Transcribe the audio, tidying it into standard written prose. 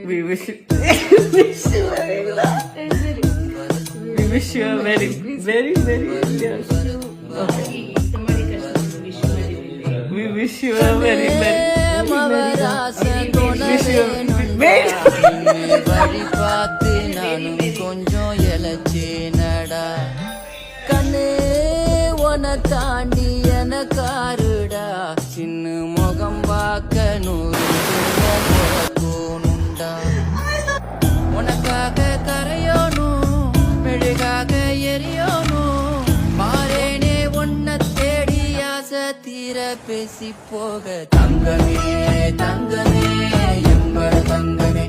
We wish you, wish you we wish you a very yes. Okay. We wish you a very wish you வழி பார்த்து நானும் கொஞ்சம் இழைச்சேனடா கண்ணு உன தாண்டி எனக்காருடா சின்ன முகம் பார்க்க நூறு போனுண்டா உனக்காக கரையோனும் மெழுகாக எரியோனும் மாறேனே உன்னை தேடி ஆசை தீர பேசி போக தங்கமே தங்கமே எம்பட தங்கமே